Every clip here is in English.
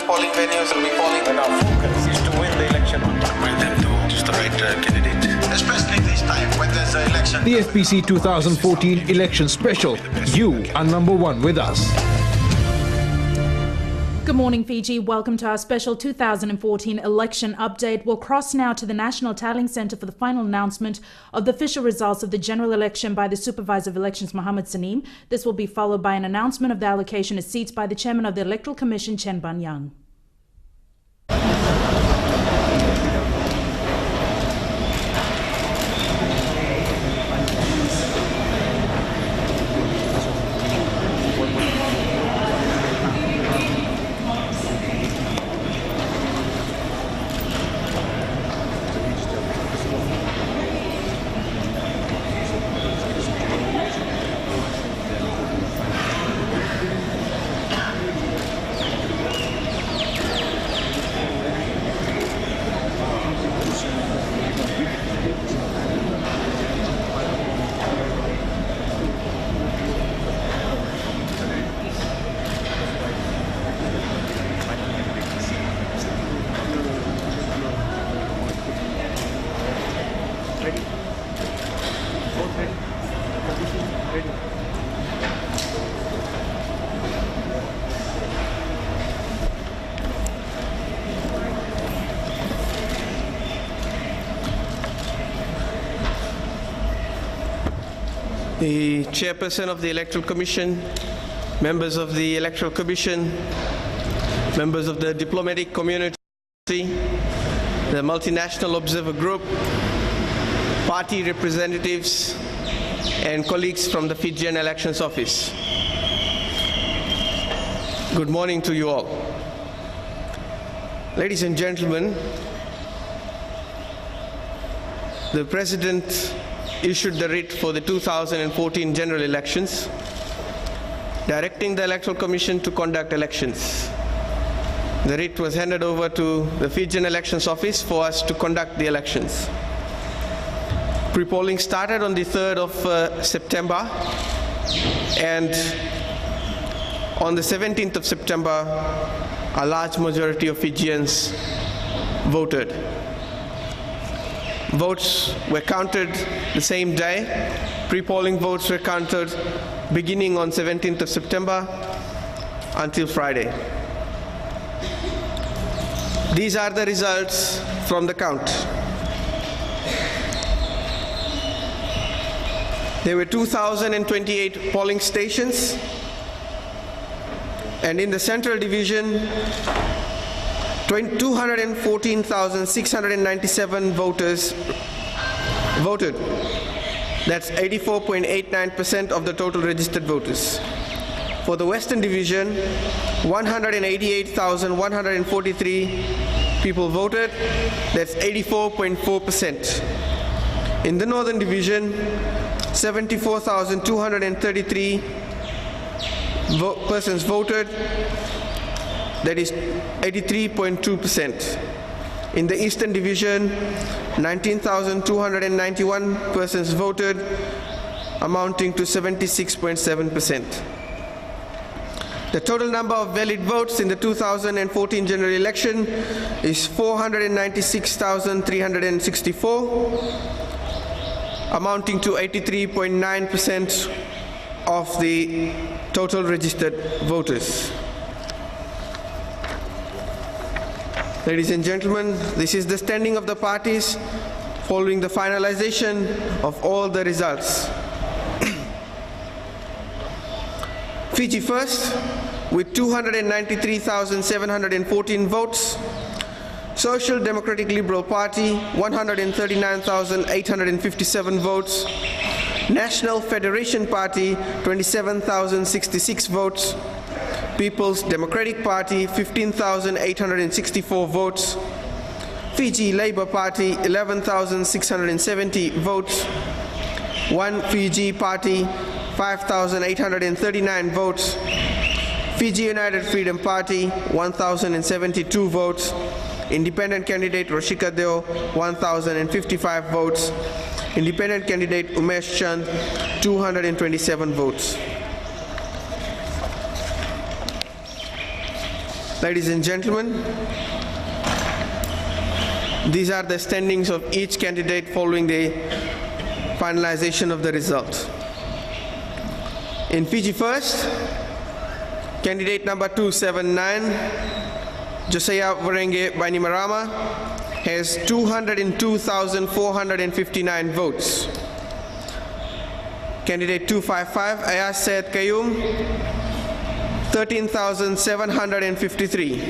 polling venues will be polling, and our focus is to win the election on time. With them to choose the right candidate. Especially this time when there's an election. The FBC 2014 election special. You are number one with us. Good morning, Fiji. Welcome to our special 2014 election update. We'll cross now to the National Tallying Centre for the final announcement of the official results of the general election by the Supervisor of Elections, Mohammed Saneem. This will be followed by an announcement of the allocation of seats by the Chairman of the Electoral Commission, Chen Banyang. The Chairperson of the Electoral Commission, members of the Electoral Commission, members of the diplomatic community, the Multinational Observer Group, party representatives, and colleagues from the Fijian Elections Office. Good morning to you all. Ladies and gentlemen, the President issued the writ for the 2014 general elections, directing the Electoral Commission to conduct elections. The writ was handed over to the Fijian Elections Office for us to conduct the elections. Pre-polling started on the 3rd of September, and on the 17th of September, a large majority of Fijians voted. Votes were counted the same day. Pre-polling votes were counted beginning on 17th of September until Friday. These are the results from the count. There were 2,028 polling stations, and in the Central Division, 214,697 voters voted. That's 84.89% of the total registered voters. For the Western Division, 188,143 people voted. That's 84.4%. In the Northern Division, 74,233 persons voted. That is 83.2%. In the Eastern Division, 19,291 persons voted, amounting to 76.7%. The total number of valid votes in the 2014 general election is 496,364, amounting to 83.9% of the total registered voters. Ladies and gentlemen, this is the standing of the parties following the finalization of all the results. Fiji first, with 293,714 votes. Social Democratic Liberal Party, 139,857 votes. National Federation Party, 27,066 votes. People's Democratic Party, 15,864 votes. Fiji Labour Party, 11,670 votes. One Fiji Party, 5,839 votes. Fiji United Freedom Party, 1,072 votes. Independent candidate Roshika Deo, 1,055 votes. Independent candidate Umesh Chand, 227 votes. Ladies and gentlemen, these are the standings of each candidate following the finalization of the results. In Fiji First, candidate number 279, Josiah Warenge Bainimarama, has 202,459 votes. Candidate 255, Ayaz Syed Qayyum, 13,753.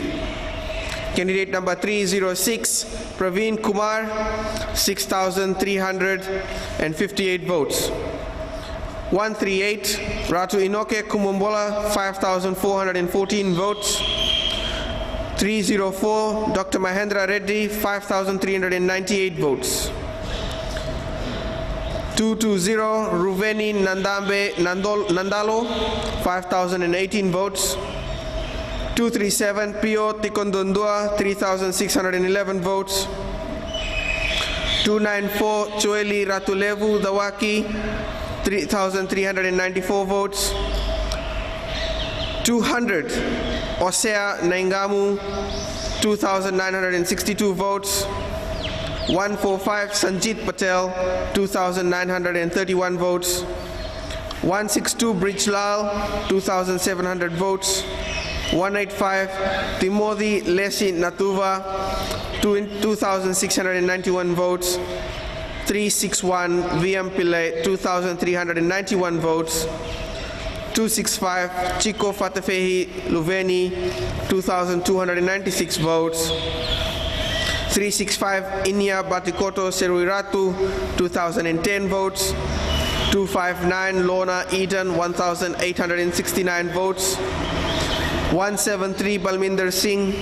Candidate number 306, Praveen Kumar, 6,358 votes. 138, Ratu Inoke Kumumbola, 5,414 votes. 304, Dr. Mahendra Reddy, 5,398 votes. 220, Ruveni Nandalo, 5,018 votes. 237, Pio Tikondondua, 3,611 votes. 294, Choeli Ratulevu Dawaki, 3,394 votes. 200, Osea Naingamu, 2,962 votes. 145, Sanjit Patel, 2,931 votes. 162, Brijlal, 2,700 votes. 185, Timothy Lesi Natuva, 2,691 votes. 361, VM Pillai, 2,391 votes. 265, Chico Fatefehi Luveni, 2,296 votes. 365, Inya Batikoto Seruiratu, 2,010 votes. 259, Lorna Eden, 1,869 votes. 173, Balminder Singh,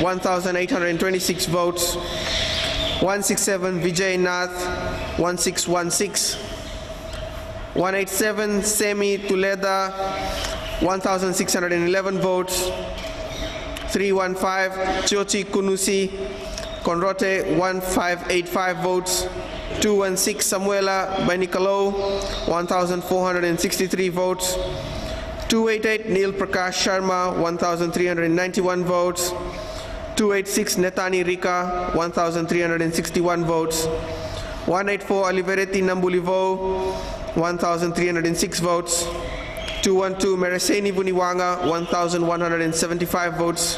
1,826 votes. 167, Vijay Nath, 1616. 187, Semi Tuleda, 1,611 votes. 315, Chochi Kunusi Konrote, 1,585 votes. 216, Samuela Banikalo, 1,463 votes. 288, Neil Prakash Sharma, 1,391 votes. 286, Netani Rika, 1,361 votes. 184, Alivereti Nambulivo, 1,306 votes. 212, Mereseni Vuniwanga, 1,175 votes.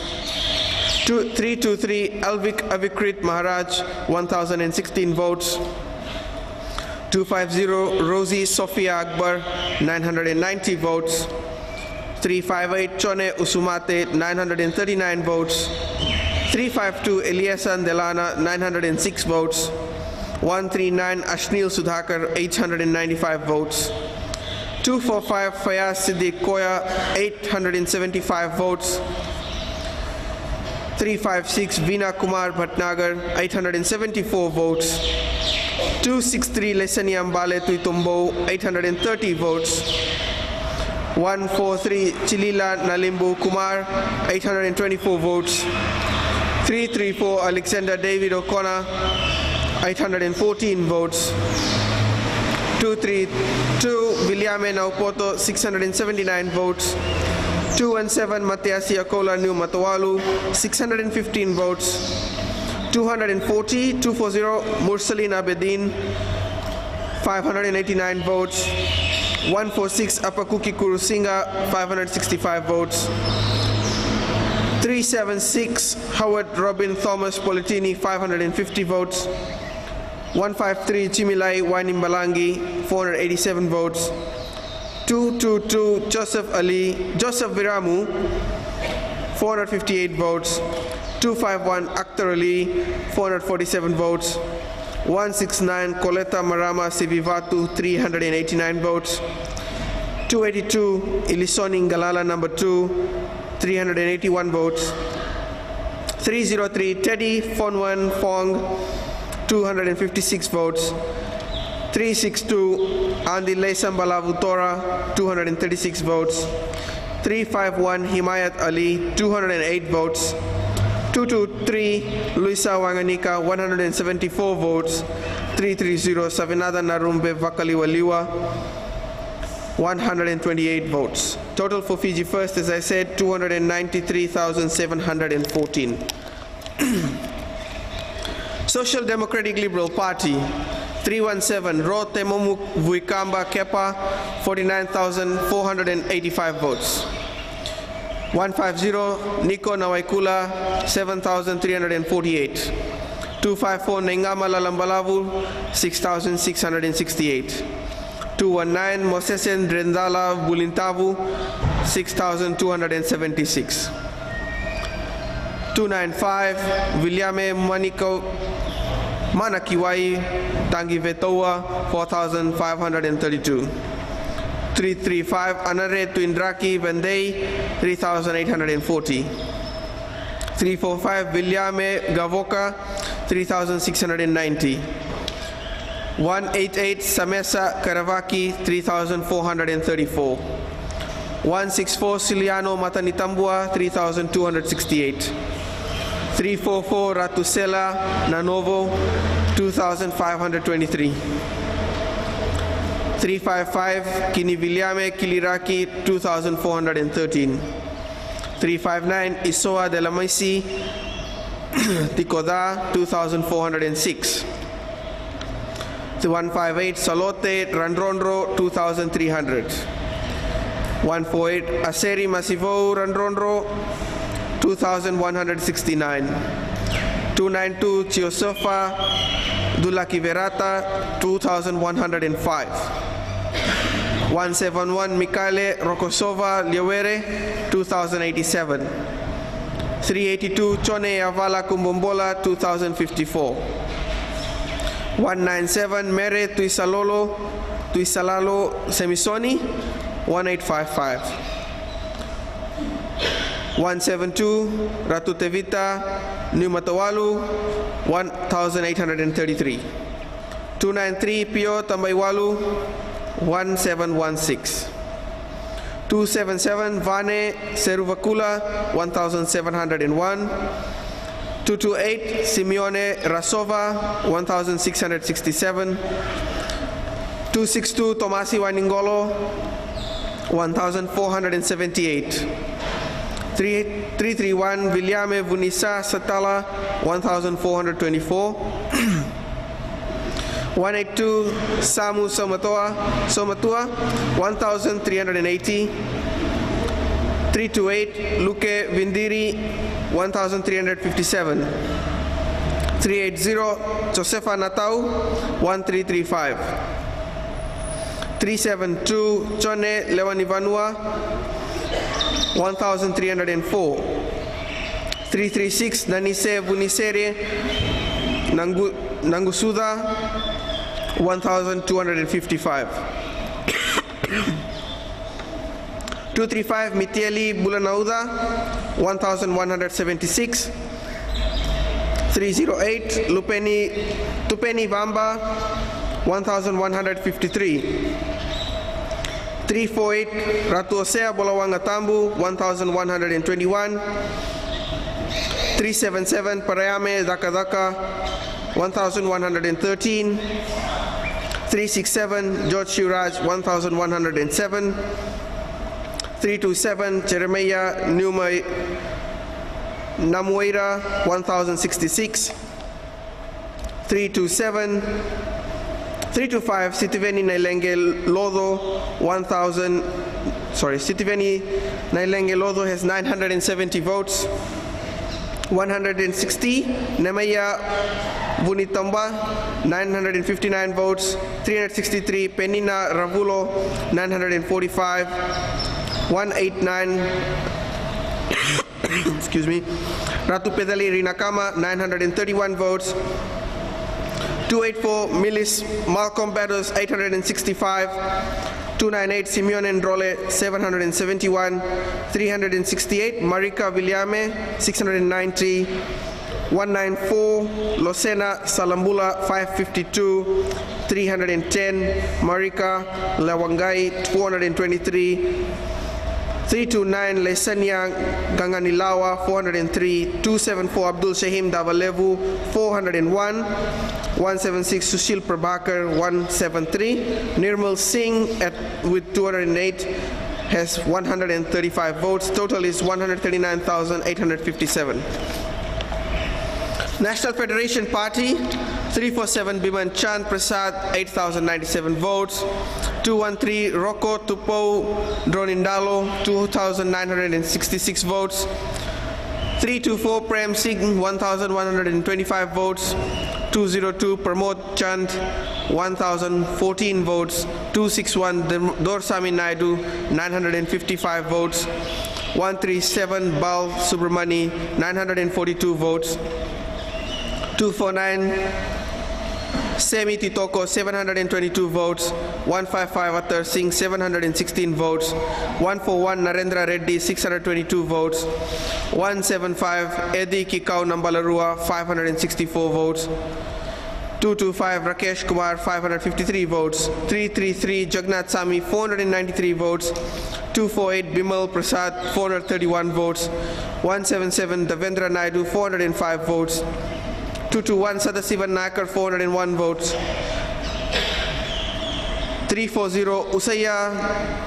323, Alvik Avikrit Maharaj, 1,016 votes. 250, Rosie Sophia Akbar, 990 votes. 358, Chone Usumate, 939 votes. 352, Eliesan Delana, 906 votes. 139, Ashnil Sudhakar, 895 votes. 245, Fayaz Siddiq Koya, 875 votes. 356, Veena Kumar Bhatnagar, 874 votes. 263, Lesani Ambale Tuitumbo, 830 votes. 143, Chilila Nalimbu Kumar, 824 votes. 334, Alexander David O'Connor, 814 votes. 232, Williame Naupoto, 679 votes. 217, Matiasi Akola New Matawalu, 615 votes. 240, Mursaleen Abedin, 589 votes. 146, Apakuki Kurusinga, 565 votes. 376, Howard Robin Thomas Politini, 550 votes. 153, Chimilai Wainimbalangi, 487 votes. 222, Joseph Viramu, 458 votes. 251, Akhtar Ali, 447 votes. 169, Coletta Marama Sivivatu, 389 votes. 282, Ilisoni Ngalala number 2, 381 votes. 303, Teddy Fonwan Fong, 256 votes. 362, Andi Lesambala Vutora, 236 votes. 351, Himayat Ali, 208 votes. 223, Luisa Wanganika, 174 votes. 330, Savinada Narumbe Vakaliwaliwa, 128 votes. Total for Fiji First, as I said, 293,714. Social Democratic Liberal Party, 317, Ro Temomuk Vuikamba Kepa, 49,485 votes. 150, Nico Nawaikula, 7,348. 254, Nengama Lalambalavu, 6,668. 219, Mosesen Drendala Bulintavu, 6,276. 295, Williame Maniko Manakiwai Tangi Vetoa, 4,532. 335, Anare Tuindraki Vendei, 3,840. 345, Williame Gavoka, 3,690. 188, Samesa Karavaki, 3,434. 164, Siliano Matanitambua, 3,268. 344, Ratusela Nanovo, 2,523. 355, Kiniviliame Kiliraki, 2,413. 359, Isoa de la Maisi, Tikoda, 2,406. 158, Salote Randronro, 2,300. 148, Aseri Masivo Randronro, 2,169. 292, Chiosofa Dulaki Verata, 2,105. 171, Mikhaile Rokosova Liowere, 2,087. 382, Chone Avala Kumbombola, 2,054. 197, Mere Tuisalalo Semisoni, 1,855. 172, Ratu Tevita Numatawalu, 1,833. 293, Pio Tambaiwalu, 1,716. 277, Vane Seruvakula, 1,701. 228, Simeone Rasova, 1,667. 262, Tomasi Waningolo, 1,478. 331, Viliame Vunisa Satala, 1,424. 182, Samu Somatua, 1,380. 328, Luke Vindiri, 1,357. 380, Josefa Natau, 1,335. 372, Chone Lewanivanua, 1,304. 336, Nanise Vunisere Nangusuda, 1,255. 235, Mitieli Bulanauda, 1,176. 308, Tupeni Vamba, 1,153. 348, Ratuosea Bolawangatambu, 1,121. 377, Parayame Dakadaka, 1,113. 367, George Shiraj, 1,107. 327, Jeremiah Namuera, 1,066. 327, 325, Sitiveni Nailenge Lodo, Sitiveni Nailenge Lodo has 970 votes. 160, Nemaya Vunitamba, 959 votes. 363, Penina Ravulo, 945. 189, excuse me, Ratu Pedali Rinakama, 931 votes. 284, Milis Malcolm Batters, 865. 298, Simeone Ndrole, 771. 368, Marika Viliame, 690. 194, Losena Salambula, 552. 310, Marika Lawangai, 423. 329 Lesania Ganganilawa 403, 274 Abdul Shahim Davalevu 401, 176 Sushil Prabhakar 173, Nirmal Singh with 208 has 135 votes. Total is 139,857. National Federation Party 347 Biman Chand Prasad 8,097 votes. 213 Rocco Tupo Dronindalo 2,966 votes. 324 Prem Singh 1,125 votes. 202 Pramod Chand 1,014 votes. 261 Dorsami Naidu 955 votes. 137 Bal Subramani 942 votes. 249 Semi Titoko 722 votes. 155 Atar Singh 716 votes. 141 Narendra Reddy 622 votes. 175 Eddie Kikau Nambalarua 564 votes. 225 Rakesh Kumar 553 votes. 333 Jagannath Sami 493 votes. 248 Bimal Prasad 431 votes. 177 Devendra Naidu 405 votes. 221 Sadasivan Nakar 401 votes. 340 Usaya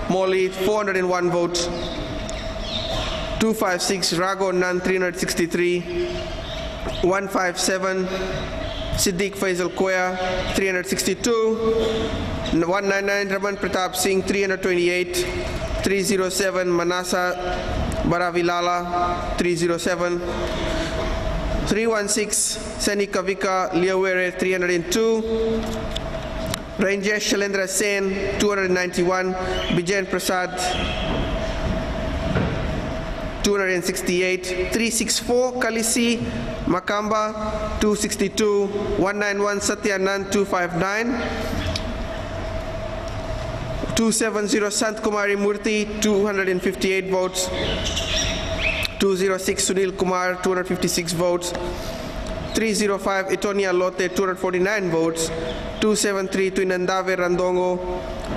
Moli 401 votes. 256 Rago Nan 363. 157 Siddiq Faisal Koya 362. 199 Raman Pratap Singh 328. 307 Manasa Baravilala 307. 316 Seni Kavika Liawere 302. Ranjesh Shalendra Sen 291. Bijen Prasad 268. 364 Kalisi Makamba 262. 191 Satyanand 259. 270 Sant Kumari Murthy 258 votes. 206 Sunil Kumar 256 votes. 305 Itonia Lote 249 votes. 273 Tuinandave Randongo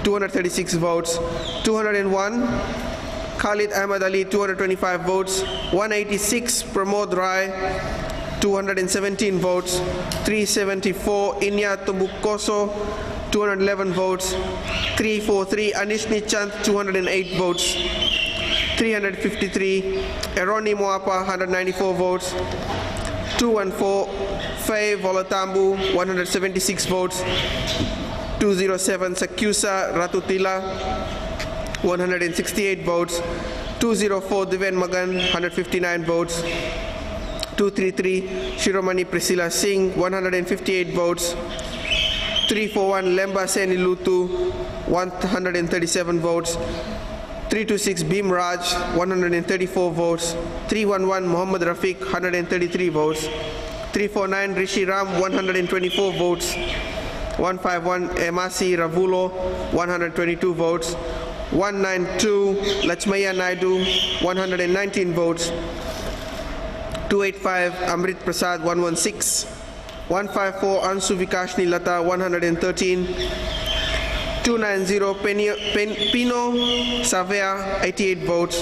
236 votes. 201 Khalid Ahmad Ali 225 votes. 186 Pramod Rai 217 votes. 374 Inya Tubukoso 211 votes. 343 Anishni Chand 208 votes. 353 Eroni Moapa 194 votes. 214 Faye Volatambu 176 votes. 207 Sakyusa Ratutila 168 votes. 204 Diven Magan 159 votes. 233 Shiromani Priscilla Singh 158 votes. 341 Lemba Seni Lutu 137 votes. 326 Bhim Raj 134 votes. 311 Muhammad Rafiq 133 votes. 349 Rishi Ram 124 votes. 151 Emasi Ravulo 122 votes. 192 Lachmaya Naidu 119 votes. 285 Amrit Prasad 116. 154 Ansu Vikashni Lata 113. 290 Pino Savea 88 votes.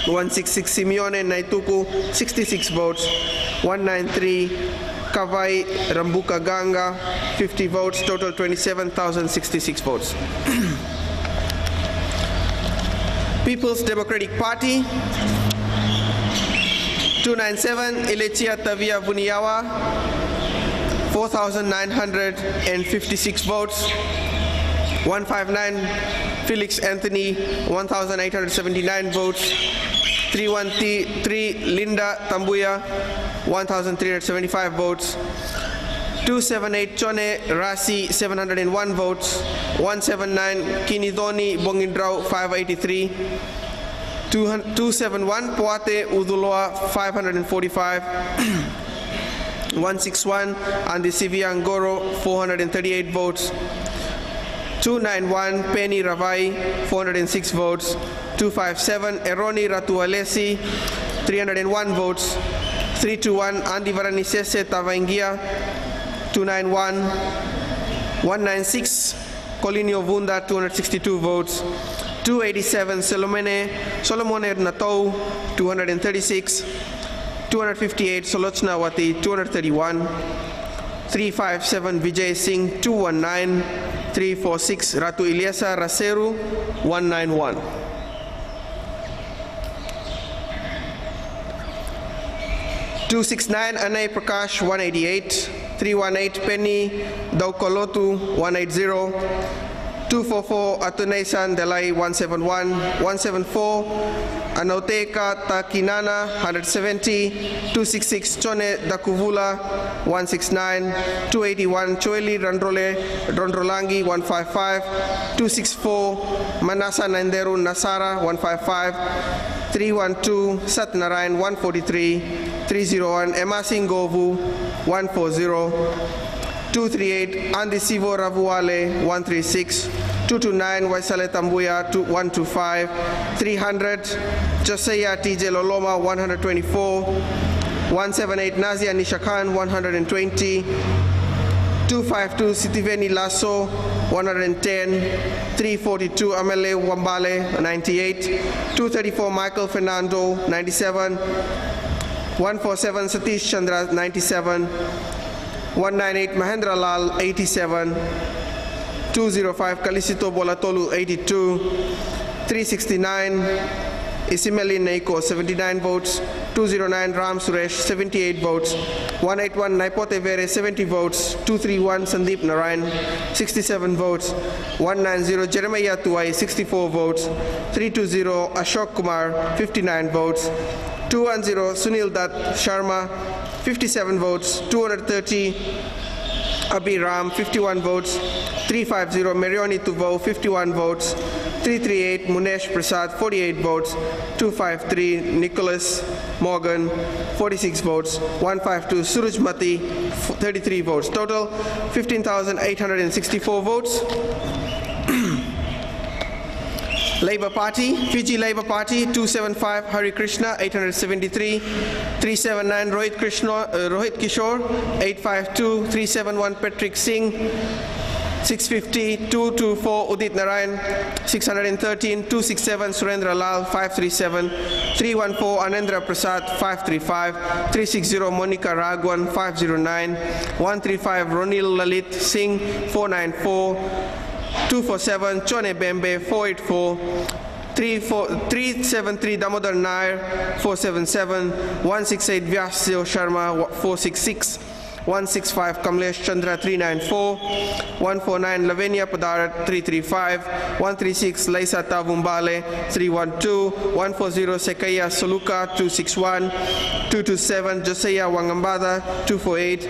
166 Simeone Naituku 66 votes. 193 Kavai Rambuka Ganga 50 votes. Total 27,066 votes. People's Democratic Party 297 Ilechia Tavia Vuniyawa 4,956 votes. 159 Felix Anthony 1,879 votes. 313 Linda Tambuya 1,375 votes. 278 Chone Rasi 701 votes. 179 Kinidoni Bongindrau 583. 271 Poate Uduloa 545. 161 Andy Siviangoro 438 votes. 291 Penny Ravai 406 votes. 257 Eroni Ratualesi 301 votes. 321 Andy Varanisese Tavaingia 291. 196 Colinio Vunda 262 votes. 287 Solomone Natou, 236. 258 Solochna 231. 357 Vijay Singh, 219. 346 Ratu Ilyasa Raseru, 191. (269) Anay Prakash, 188. 318 Penny Daukolotu, 180. 244 Atunaisan Delay, 171. 174 Anauteka Takinana, 170. 266 Chone Dakuvula, 169. 281 Choeli Rondrolangi, 155. 264 Manasa Nanderu Nasara, 155. 312 Satnarayan, 143. 301 Emasing Govu, 140. 238 Andy Sivo Ravuale, 136. 229 Waisale Tambuya, 125. 300 Josiah TJ Loloma, 124. 178 Nazia Nishakan, 120. 252 Sitiveni Lasso, 110. 342 Amele Wambale, 98. 234 Michael Fernando, 97. 147 Satish Chandra, 97. 198 Mahendra Lal, 87. 205 Kalisito Bolatolu, 82. 369 Isimeli Neiko, 79 votes. 209 Ram Suresh, 78 votes. 181 Naipote Vere, 70 votes. 231 Sandeep Narayan, 67 votes. 190 Jeremiah Tuai, 64 votes. 320 Ashok Kumar, 59 votes. 210 Sunil Dutt Sharma, 57 votes. 230 Abhiram, 51 votes. 350 Merioni Tuvo, 51 votes. 338 Munesh Prasad, 48 votes. 253 Nicholas Morgan, 46 votes. 152 Suraj Mati, 33 votes. Total 15,864 votes. Labour Party, Fiji Labour Party, 275 Hari Krishna, 873. 379 Rohit Kishore, 852. 371 Patrick Singh, 650. 224 Udit Narayan, 613. 267 Surendra Lal, 537. 314 Anandra Prasad, 535. 360 Monica Ragwan, 509. 135 Ronil Lalit Singh, 494. 247 Chone Bembe, 484. 373 Damodar Nair, 477. 168 Vyasdev Sharma, 466. 165 Kamlesh Chandra, 394. 149 Lavenia Padarat, 335. 136 Laisa Tavumbale, 312. 140 Sekaya Soluka, 261. 227 Josiah Wangambada, 248.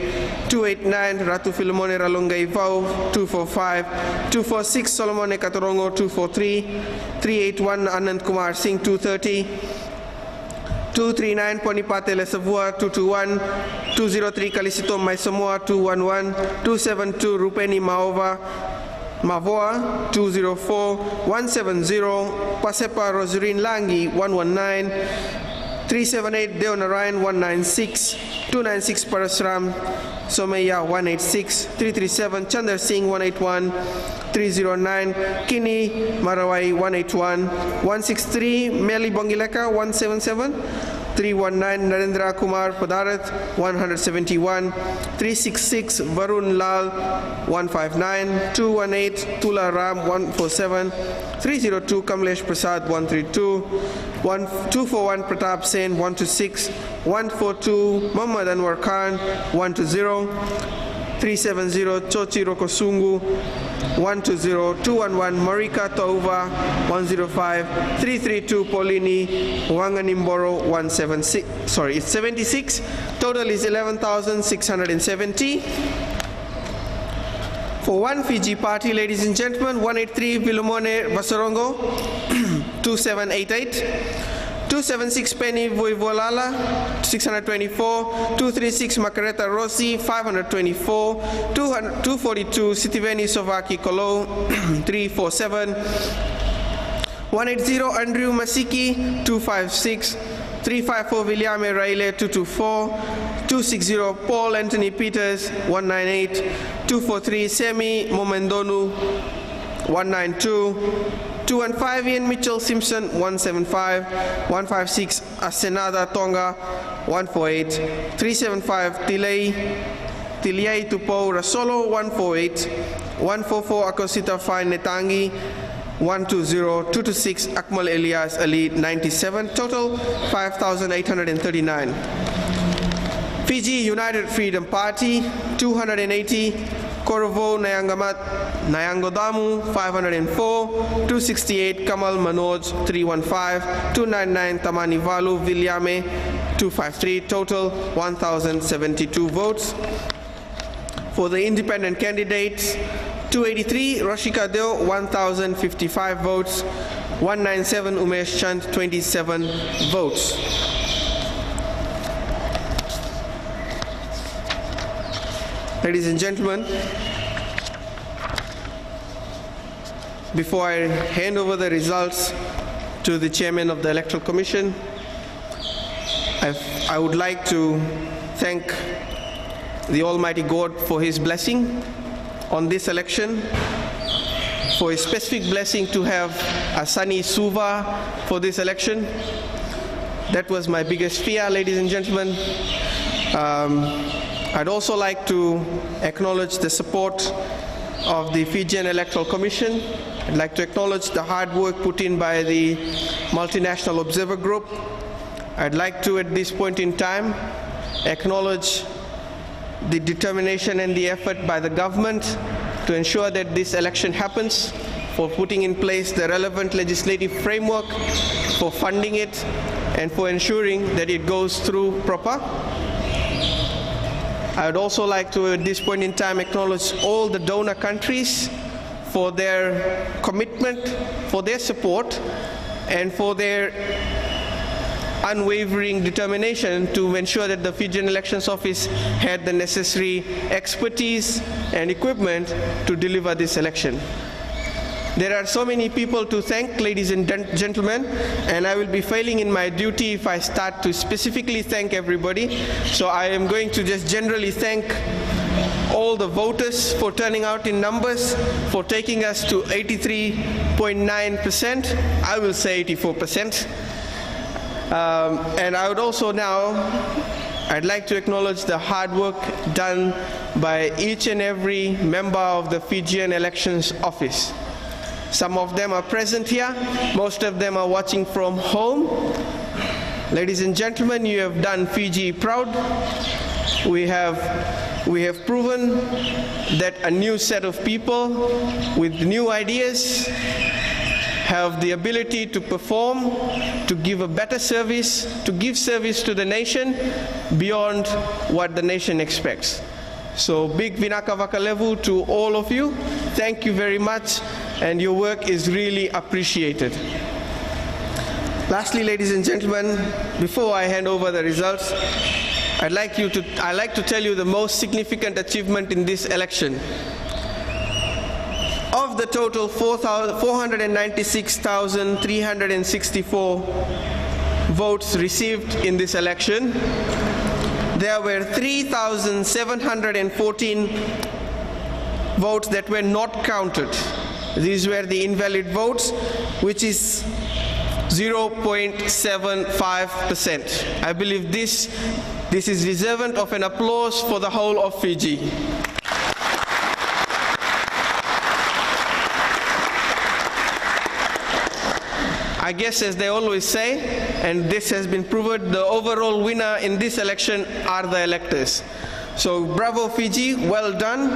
289 Ratu Filomone Ralungai Vau, 245. 246 Solomone Katorongo, 243. 381 Anand Kumar Singh, 230. 239 Ponipate Lesavua, 221. 203 Kalisito Maisamoa, 211. 272 Rupeni Mavoa, 204. 170 Pasepa Rosarin Langi, 119. 378 Deonarayan, 196. 296 Parasram Someya, 186. 337 Chandar Singh, 181. 309 Kini Marawai, 181. 163 Meli Bongileka, 177. 319 Narendra Kumar Padarat, 171. 366 Varun Lal, 159. 218 Tula Ram, 147. 302 Kamlesh Prasad, 132. 241 Pratap Sen, 126. 142 Muhammad Anwar Khan, 120. 370 Chochi Rokosungu, 120. 211 Marika Tauva, 105. 332 Polini Wanganimboro, 176. Sorry, it's 76. Total is 11,670. For one Fiji party, ladies and gentlemen, 183 Vilumone Vasarongo, 2788. 276 Penny Voivolala, 624. 236 Makareta Rossi, 524. 242 Sitiveni Sovaki Kolo, 347. 180 Andrew Masiki, 256. 354 Williame Raile, 224. 260 Paul Anthony Peters, 198. 243 Semi Momendonu, 192. 215 Ian Mitchell Simpson 175, 156 Asenada Tonga 148, 375 Tiliai Tupou Rasolo 148, 144 Akosita Fine Netangi 120, 226 Akmal Elias Ali 97, total 5,839. Fiji United Freedom Party 280, Korovo Nayangodamu 504, 268 Kamal Manoj 315, 299 Tamani Valu Vilyame 253, total 1,072 votes. For the independent candidates, 283 Roshika Deo 1,055 votes, 197 Umesh Chand 27 votes. Ladies and gentlemen, before I hand over the results to the chairman of the Electoral Commission, I would like to thank the Almighty God for His blessing on this election, for His specific blessing to have a sunny Suva for this election. That was my biggest fear, ladies and gentlemen. I'd also like to acknowledge the support of the Fijian Electoral Commission. I'd like to acknowledge the hard work put in by the Multinational Observer Group. I'd like to, at this point in time, acknowledge the determination and the effort by the government to ensure that this election happens, for putting in place the relevant legislative framework, for funding it, and for ensuring that it goes through proper. I would also like to, at this point in time, acknowledge all the donor countries for their commitment, for their support, and for their unwavering determination to ensure that the Fijian Elections Office had the necessary expertise and equipment to deliver this election. There are so many people to thank, ladies and gentlemen, and I will be failing in my duty if I start to specifically thank everybody. So I am going to just generally thank all the voters for turning out in numbers, for taking us to 83.9%. I will say 84%. And I would also now, I'd like to acknowledge the hard work done by each and every member of the Fijian Elections Office. Some of them are present here, most of them are watching from home. Ladies and gentlemen, you have done Fiji proud. We have proven that a new set of people with new ideas have the ability to perform, to give a better service, to give service to the nation beyond what the nation expects. So big Vinaka Vakalevu to all of you. Thank you very much, and your work is really appreciated. Lastly, ladies and gentlemen, before I hand over the results, I'd like to tell you the most significant achievement in this election. Of the total 496,364 votes received in this election, there were 3,714 votes that were not counted. These were the invalid votes, which is 0.75%. I believe this is deserving of an applause for the whole of Fiji. I guess, as they always say, and this has been proven, the overall winner in this election are the electors. So bravo Fiji, well done.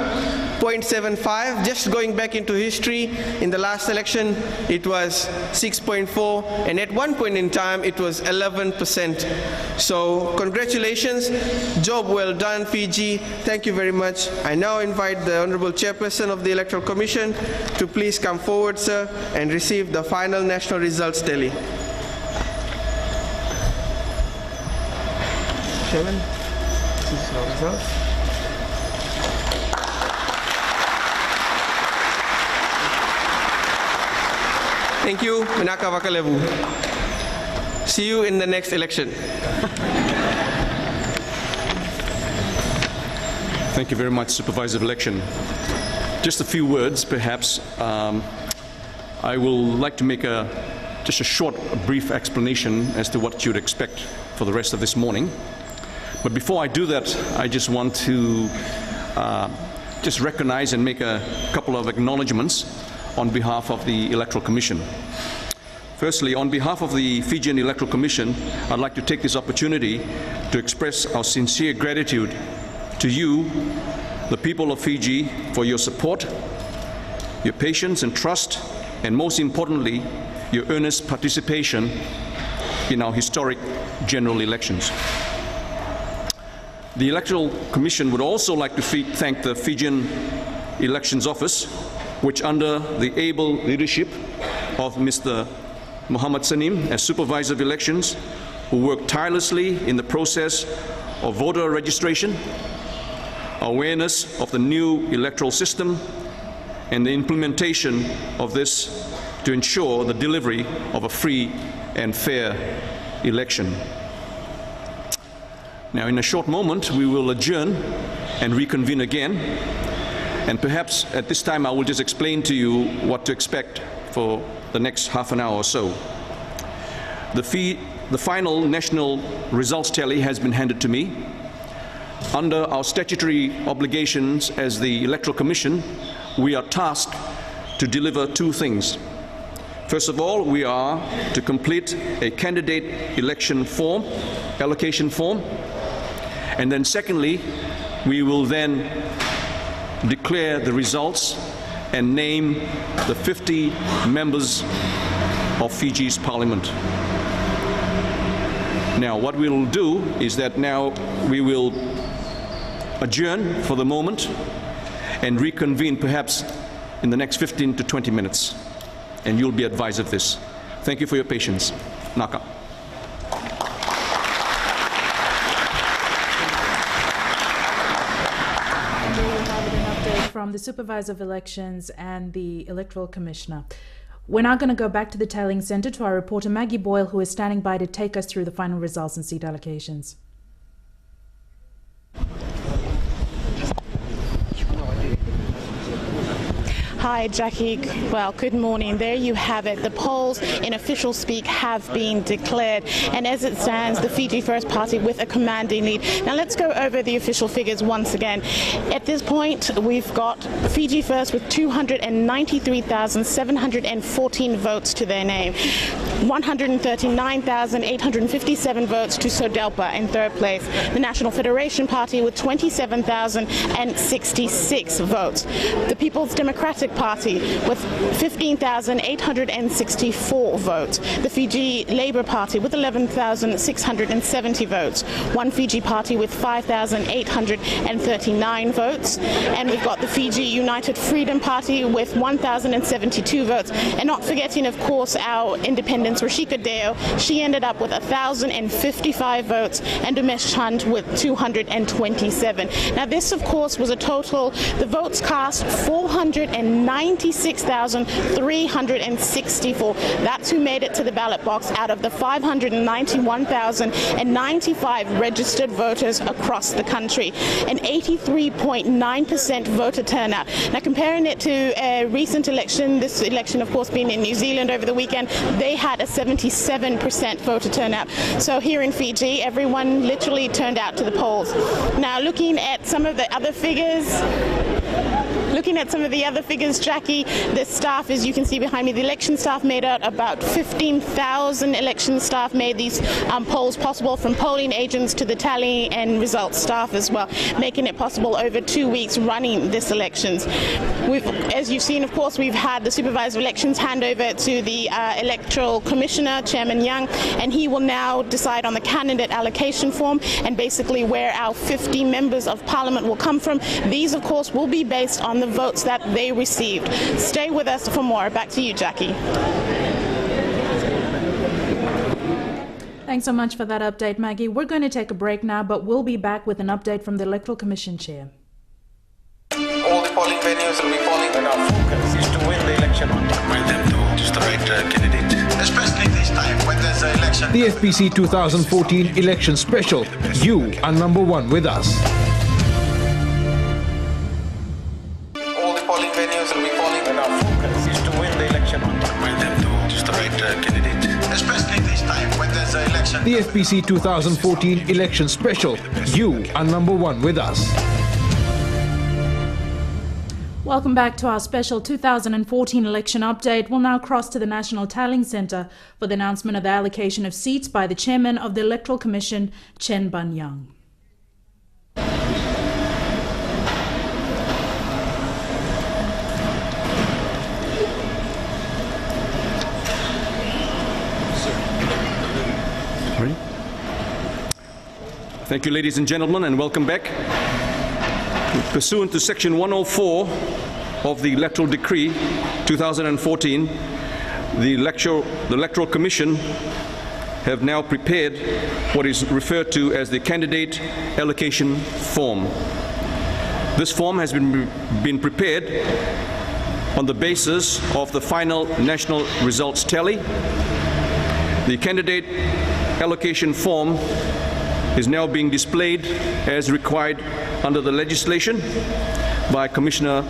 0.75, just going back into history, in the last election it was 6.4, and at one point in time it was 11%. So congratulations, job well done Fiji, thank you very much. I now invite the Honorable Chairperson of the Electoral Commission to please come forward, sir, and receive the final national results tally. Chairman, this is our results. Thank you, Vinaka Vakalevu. See you in the next election. Thank you very much, Supervisor of Election. Just a few words, perhaps. I will like to make just a short, brief explanation as to what you'd expect for the rest of this morning. But before I do that, I just want to just recognize and make a couple of acknowledgements on behalf of the Electoral Commission. Firstly, on behalf of the Fijian Electoral Commission, I'd like to take this opportunity to express our sincere gratitude to you, the people of Fiji, for your support, your patience and trust, and most importantly, your earnest participation in our historic general elections. The Electoral Commission would also like to thank the Fijian Elections Office, which under the able leadership of Mr. Muhammad Sanim as Supervisor of Elections, who worked tirelessly in the process of voter registration, awareness of the new electoral system, and the implementation of this to ensure the delivery of a free and fair election. Now, in a short moment, we will adjourn and reconvene again, and perhaps at this time I will just explain to you what to expect for the next half an hour or so. The final national results tally has been handed to me. Under our statutory obligations as the Electoral Commission, we are tasked to deliver two things. First of all, we are to complete a candidate election form, allocation form, and then secondly, we will then declare the results and name the 50 members of Fiji's Parliament. Now, what we will do is that now we will adjourn for the moment and reconvene perhaps in the next 15 to 20 minutes. And you'll be advised of this. Thank you for your patience. Naka. From the Supervisor of Elections and the Electoral Commissioner. We're now going to go back to the tallying centre to our reporter Maggie Boyle, who is standing by to take us through the final results and seat allocations. Hi, Jackie. Well, good morning. There you have it. The polls, in official speak, have been declared. And as it stands, the Fiji First Party with a commanding lead. Now, let's go over the official figures once again. At this point, we've got Fiji First with 293,714 votes to their name. 139,857 votes to Sodelpa in third place. The National Federation Party with 27,066 votes. The People's Democratic Party with 15,864 votes. The Fiji Labour Party with 11,670 votes. One Fiji Party with 5,839 votes. And we've got the Fiji United Freedom Party with 1,072 votes. And not forgetting, of course, our independence, Rashika Deo. She ended up with 1,055 votes, and Umesh Chand with 227. Now, this, of course, was a total, the votes cast, 496,364. That's who made it to the ballot box out of the 591,095 registered voters across the country. An 83.9% voter turnout. Now, comparing it to a recent election, this election, of course, being in New Zealand over the weekend, they had a 77% voter turnout. So here in Fiji, everyone literally turned out to the polls. Now, looking at some of the other figures, Jackie, the staff, as you can see behind me, the election staff made out about 15,000 election staff made these polls possible, from polling agents to the tally and results staff as well, making it possible over 2 weeks running this elections. As you've seen, of course, we've had the Supervisor of Elections hand over to the Electoral Commissioner, Chairman Young, and he will now decide on the candidate allocation form and basically where our 50 members of Parliament will come from. These, of course, will be based on the votes that they received. Stay with us for more. Back to you, Jackie. Thanks so much for that update, Maggie. We're going to take a break now, but we'll be back with an update from the Electoral Commission Chair. All the polling venues will be polling, and our focus is to win the election on time. Find them to just the right candidate. Especially this time when there's an election. The FBC 2014 election special. You are number one with us. All the polling venues will be polling, and our focus is to win the election on time. election. The FBC 2014 election special. You are number one with us. Welcome back to our special 2014 election update. We'll now cross to the National Tallying Centre for the announcement of the allocation of seats by the Chairman of the Electoral Commission, Chen Ban-Yang. Thank you, ladies and gentlemen, and welcome back. Pursuant to Section 104 of the Electoral Decree 2014, the Electoral Commission have now prepared what is referred to as the Candidate Allocation Form. This form has been prepared on the basis of the final national results tally. The Candidate Allocation Form is now being displayed as required under the legislation by Commissioner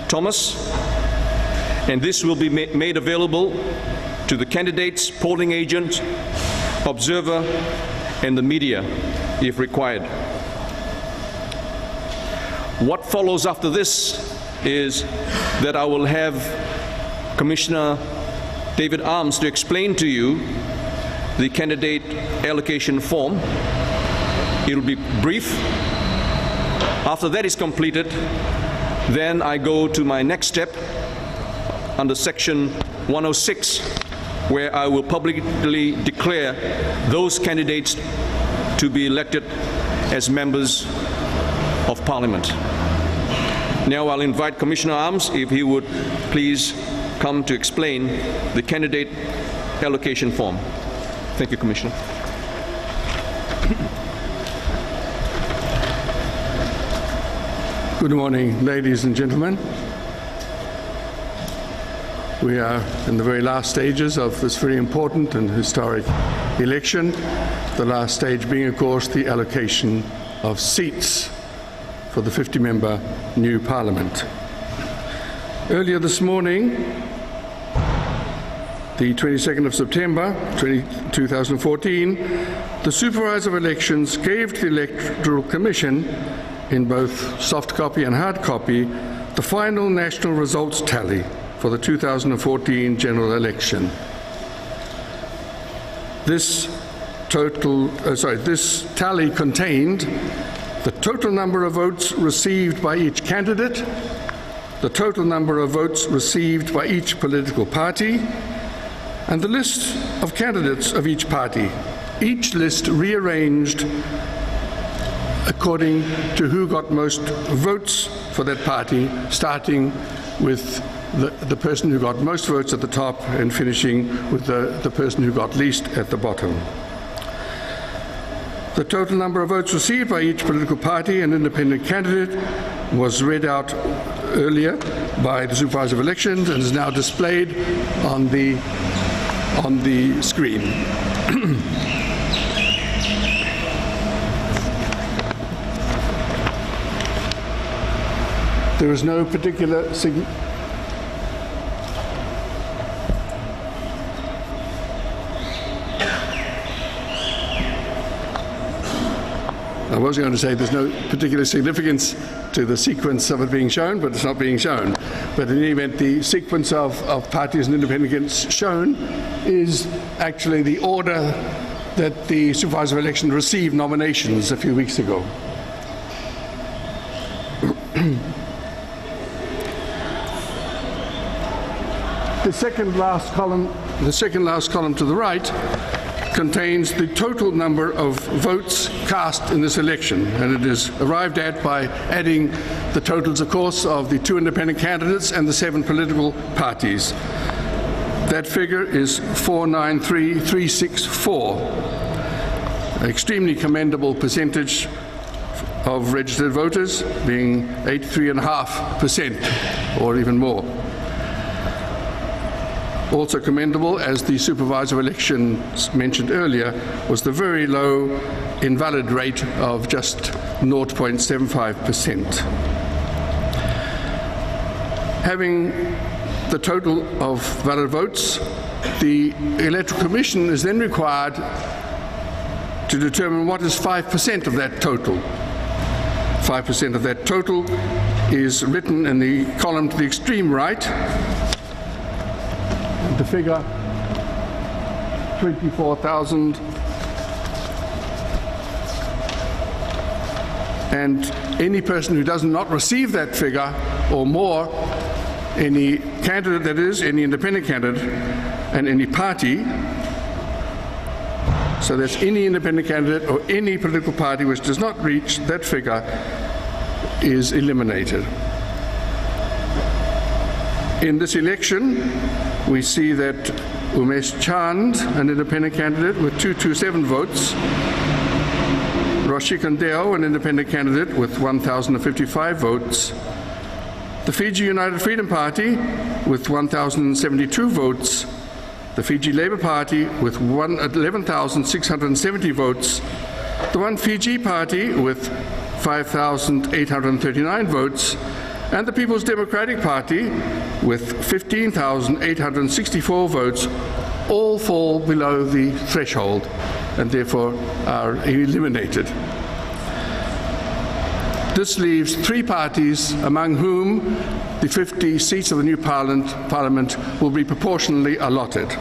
Thomas, and this will be made available to the candidates, polling agent, observer, and the media if required. What follows after this is that I will have Commissioner David Arms to explain to you the candidate allocation form. It will be brief. After that is completed, then I go to my next step under Section 106, where I will publicly declare those candidates to be elected as members of Parliament. Now I'll invite Commissioner Arms, if he would please come to explain the candidate allocation form. Thank you, Commissioner. Good morning, ladies and gentlemen. We are in the very last stages of this very important and historic election, the last stage being, of course, the allocation of seats for the 50-member new Parliament. Earlier this morning, the 22nd of September 2014, the Supervisor of Elections gave to the Electoral Commission, in both soft copy and hard copy, the final national results tally for the 2014 general election. This tally contained the total number of votes received by each candidate, the total number of votes received by each political party, and the list of candidates of each party, each list rearranged according to who got most votes for that party, starting with the person who got most votes at the top and finishing with the person who got least at the bottom. The total number of votes received by each political party and independent candidate was read out earlier by the Supervisor of Elections and is now displayed on the screen. There is no particular I was going to say there's no particular significance to the sequence of it being shown, but it's not being shown. But in any event, the sequence of parties and independents shown is actually the order that the Supervisor of Election received nominations a few weeks ago. The second last column to the right contains the total number of votes cast in this election, and it is arrived at by adding the totals, of course, of the 2 independent candidates and the 7 political parties. That figure is 493,364, an extremely commendable percentage of registered voters, being 83.5% or even more. Also commendable, as the Supervisor of Elections mentioned earlier, was the very low invalid rate of just 0.75%. Having the total of valid votes, the Electoral Commission is then required to determine what is 5% of that total. 5% of that total is written in the column to the extreme right. The figure 24,000. And any person who does not receive that figure or more, any candidate, that is, any independent candidate and any party, so that's any independent candidate or any political party which does not reach that figure, is eliminated. In this election, we see that Umesh Chand, an independent candidate with 227 votes, Roshikan Deo, an independent candidate with 1,055 votes, the Fiji United Freedom Party with 1,072 votes, the Fiji Labour Party with 11,670 votes, the One Fiji Party with 5,839 votes, and the People's Democratic Party with 15,864 votes, all fall below the threshold and therefore are eliminated. This leaves three parties among whom the 50 seats of the new parliament will be proportionally allotted.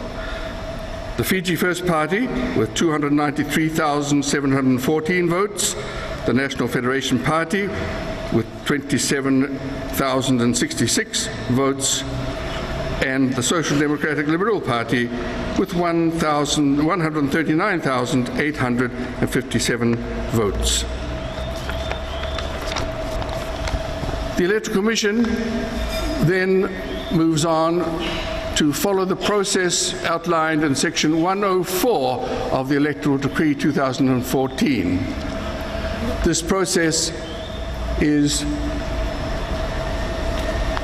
The Fiji First Party with 293,714 votes, the National Federation Party with 27,066 votes, and the Social Democratic Liberal Party with 139,857 votes. The Electoral Commission then moves on to follow the process outlined in Section 104 of the Electoral Decree 2014. This process is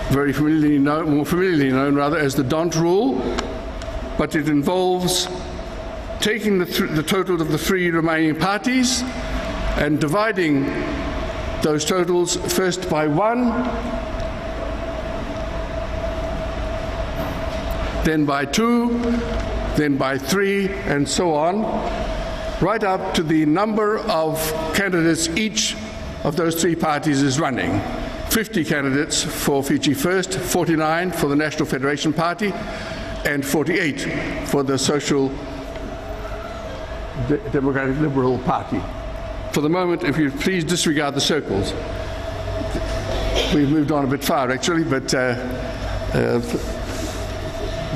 more familiarly known as the DONT rule, but it involves taking the total of the three remaining parties and dividing those totals first by 1, then by 2, then by 3, and so on, right up to the number of candidates each of those three parties is running. 50 candidates for Fiji First, 49 for the National Federation Party, and 48 for the Social Democratic Liberal Party. For the moment, if you please disregard the circles. We've moved on a bit far, actually, but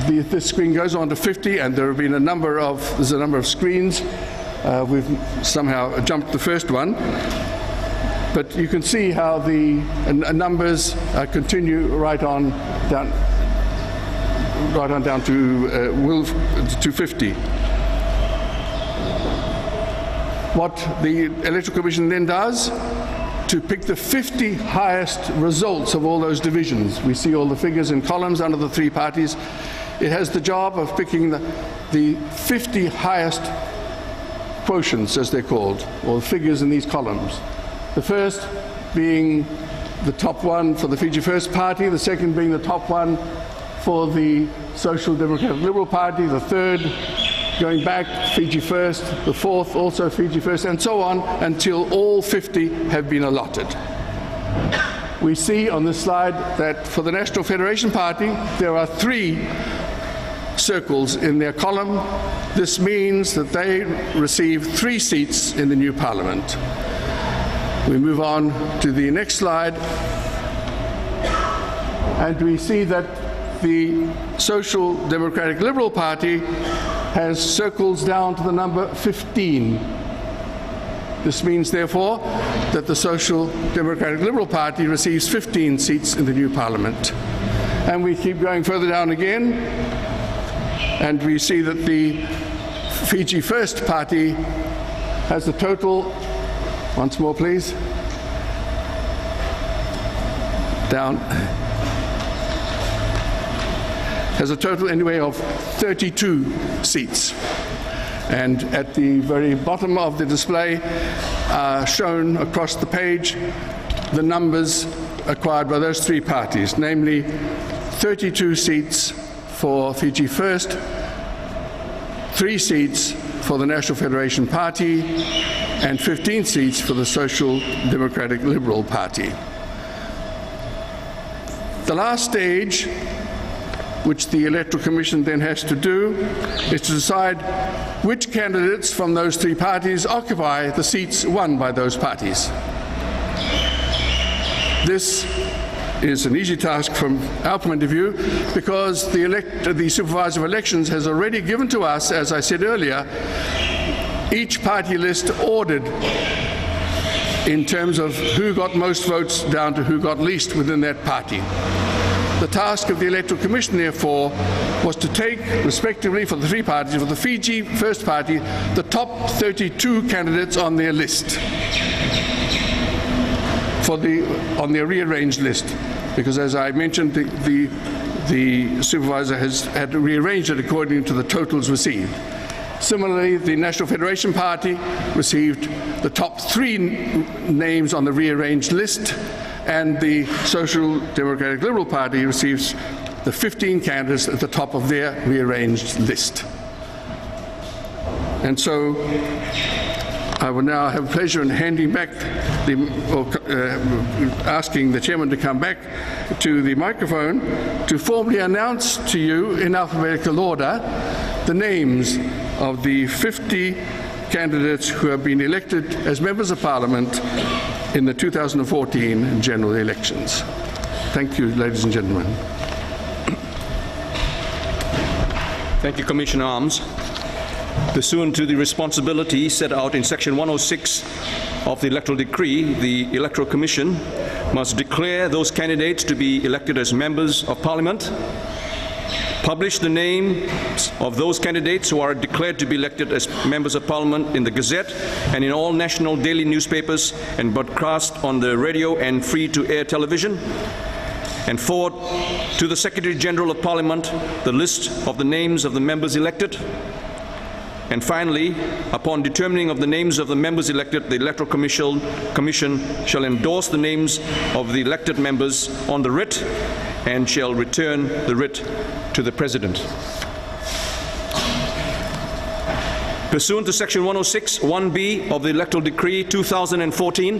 this screen goes on to 50, and there have been there's a number of screens. We've somehow jumped the first one. But you can see how the numbers continue right on down to 50. What the Electoral Commission then does to pick the 50 highest results of all those divisions. We see all the figures in columns under the three parties. It has the job of picking the 50 highest quotients, as they're called, or figures in these columns. The first being the top one for the Fiji First Party, the second being the top one for the Social Democratic Liberal Party, the third going back Fiji First, the fourth also Fiji First, and so on until all 50 have been allotted. We see on this slide that for the National Federation Party there are 3 circles in their column. This means that they receive 3 seats in the new parliament. We move on to the next slide, and we see that the Social Democratic Liberal Party has circles down to the number 15. This means, therefore, that the Social Democratic Liberal Party receives 15 seats in the new parliament. And we keep going further down again, and we see that the Fiji First Party has a total, once more please, down, has a total anyway of 32 seats. And at the very bottom of the display are shown across the page the numbers acquired by those 3 parties, namely 32 seats for Fiji First, 3 seats for the National Federation Party and 15 seats for the Social Democratic Liberal Party. The last stage, which the Electoral Commission then has to do, is to decide which candidates from those three parties occupy the seats won by those parties. This is an easy task from our point of view because the Supervisor of Elections has already given to us, as I said earlier, each party list ordered in terms of who got most votes down to who got least within that party. The task of the Electoral Commission, therefore, was to take, respectively, for the three parties, for the Fiji First Party, the top 32 candidates on their list, on their rearranged list, because, as I mentioned, the supervisor had rearranged it according to the totals received. Similarly, the National Federation Party received the top 3 names on the rearranged list, and the Social Democratic Liberal Party receives the 15 candidates at the top of their rearranged list. And so I will now have pleasure in handing back asking the chairman to come back to the microphone to formally announce to you in alphabetical order the names of the 50 candidates who have been elected as members of Parliament in the 2014 general elections. Thank you, ladies and gentlemen. Thank you, Commissioner Arms. Pursuant to the responsibility set out in Section 106 of the Electoral Decree, the Electoral Commission must declare those candidates to be elected as members of Parliament, publish the names of those candidates who are declared to be elected as members of Parliament in the Gazette and in all national daily newspapers and broadcast on the radio and free-to-air television, and forward to the Secretary General of Parliament the list of the names of the members elected. And finally, upon determining of the names of the members elected, the Electoral Commission shall endorse the names of the elected members on the writ and shall return the writ to the President. Pursuant to Section 106, 1B of the Electoral Decree 2014,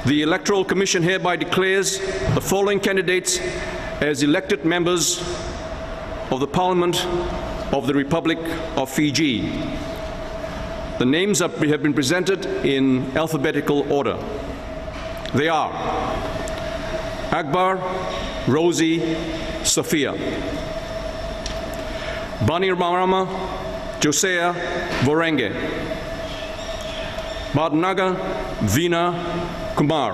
the Electoral Commission hereby declares the following candidates as elected members of the Parliament of the Republic of Fiji. The names have been presented in alphabetical order. They are Akbar Rosie Sophia, Bainimarama Josiah Vorenge, Badnaga Veena Kumar,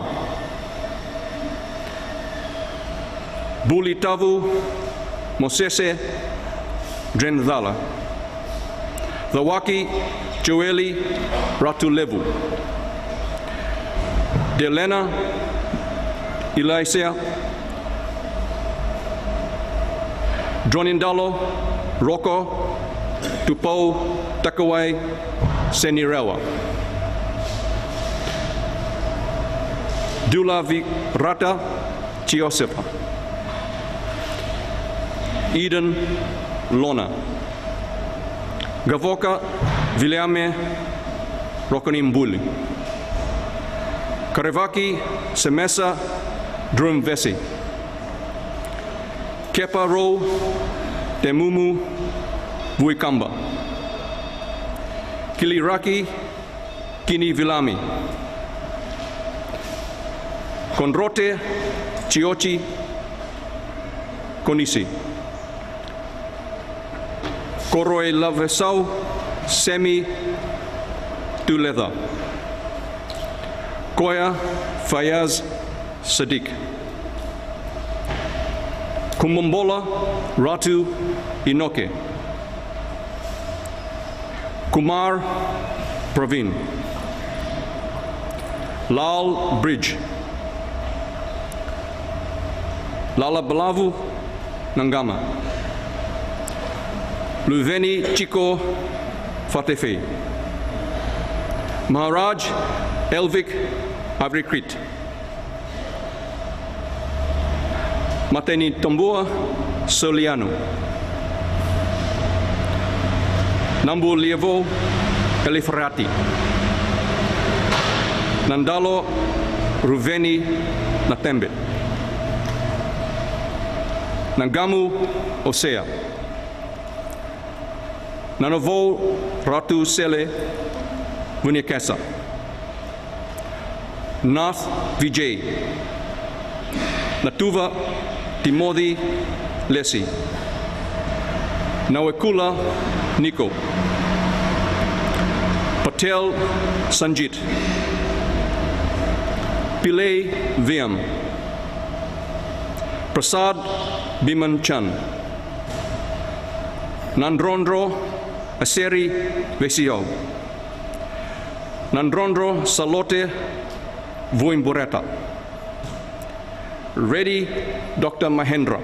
Bulitavu Mosese Drendhala, Thawaki Joeli Ratulevu, Delena Ilaisia, Dronindalo Roko Tupou Takawai Senirewa, Dula Virata Chiosepa, Eden Lona, Gavoka Viliame Rokonimbuli, Karevaki Semesa Drumvesi, Kepa Ro Temumu Vuikamba, Kiliraki Kini Vilami, Konrote Chiochi Konisi, Koroe Lavesau Semi Tuletha, Koya Fayaz Sadiq, Kumombola Ratu Inoke, Kumar Praveen, Lal Bridge, Lala Balavu Nangama, Luveni Chico Fatefe, Maharaj Elvik Avrikrit, Mateni Tombua Soliano, Nambu Lievo Eliferati, Nandalo Ruveni Natembe, Nangamu Osea, Nanovo Ratu Sele Vunyakesa, Nath Vijay, Natuva Timothy Lesi, Nawekula Nico, Patel Sanjit, Pillai Viam, Prasad Biman Chan, Nandrondro Aseri Vesio, Nandrondro Salote Vuimbureta, Reddy Dr. Mahendra,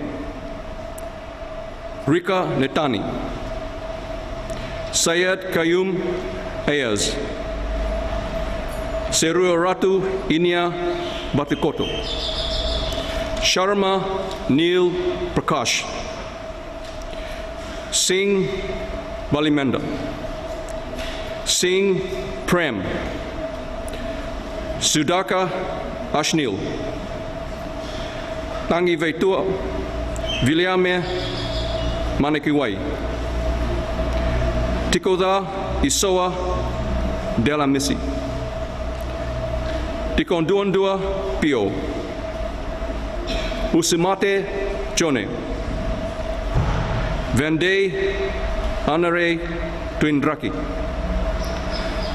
Rika Netani, Syed Kayum Ayaz, Serua Ratu Inia Batikoto, Sharma Neil Prakash, Singh Balimenda, Singh Prem, Sudaka Ashnil, Tangi Veitua Viliame Manekiwai, Tikoda Isoa Dela Misi, Tikonduandua Pio, Usimate Jone, Vende Anare Twindraki,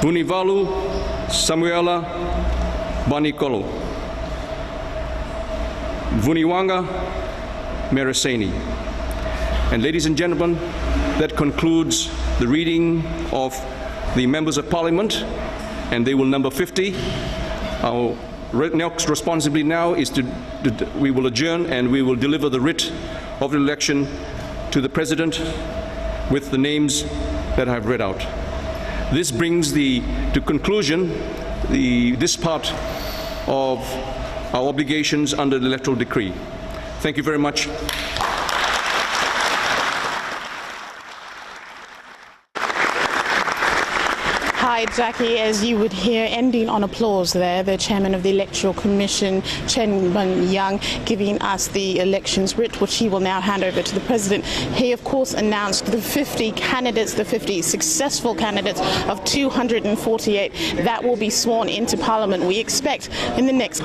Bunivalu Samuela Banikolo, Vuniwanga Meraseni. And ladies and gentlemen, that concludes the reading of the members of parliament, and they will number 50. Our next responsibility now is we will adjourn and we will deliver the writ of the election to the president with the names that I have read out. This brings to conclusion this part of our obligations under the electoral decree. Thank you very much. Hi, Jackie. As you would hear, ending on applause there, the chairman of the Electoral Commission, Chen Ben-Young, giving us the elections writ, which he will now hand over to the president. He, of course, announced the 50 candidates, the 50 successful candidates of 248 that will be sworn into Parliament. We expect in the next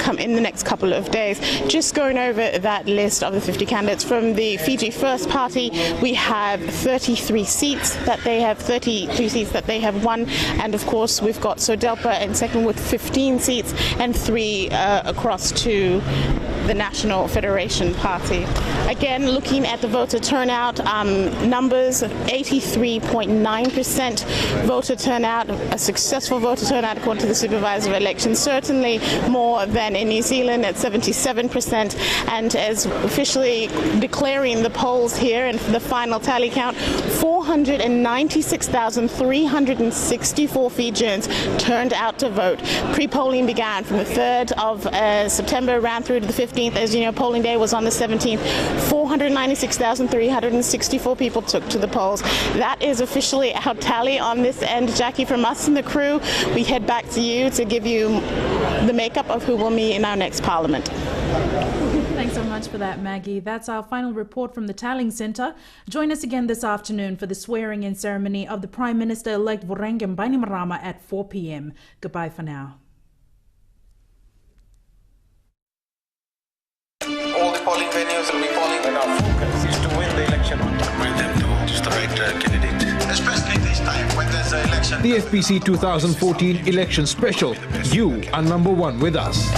couple of days. Just going over that list of the 50 candidates from the Fiji First Party, we have 33 seats that they have won. And of course, we've got Sodelpa in second with 15 seats and 3 across to the National Federation Party. Again, looking at the voter turnout numbers, 83.9% voter turnout, a successful voter turnout according to the Supervisor of Elections, certainly more than in New Zealand at 77%. And as officially declaring the polls here and the final tally count, 496,364 Fijians turned out to vote. Pre-polling began from the 3rd of September, ran through to the 15th. As you know, polling day was on the 17th. 496,364 people took to the polls. That is officially our tally on this end. Jackie, from us and the crew, we head back to you to give you the makeup of who will meet in our next Parliament. Thanks so much for that, Maggie. That's our final report from the Tallying Centre. Join us again this afternoon for the swearing-in ceremony of the Prime Minister-elect Vurengam Bainimarama at 4 p.m. Goodbye for now. All the polling venues will be polling, and our focus is to win the election on time. Remind them to choose the right candidate. Especially this time when there's an election. The FBC 2014 election special. You are number 1 with us.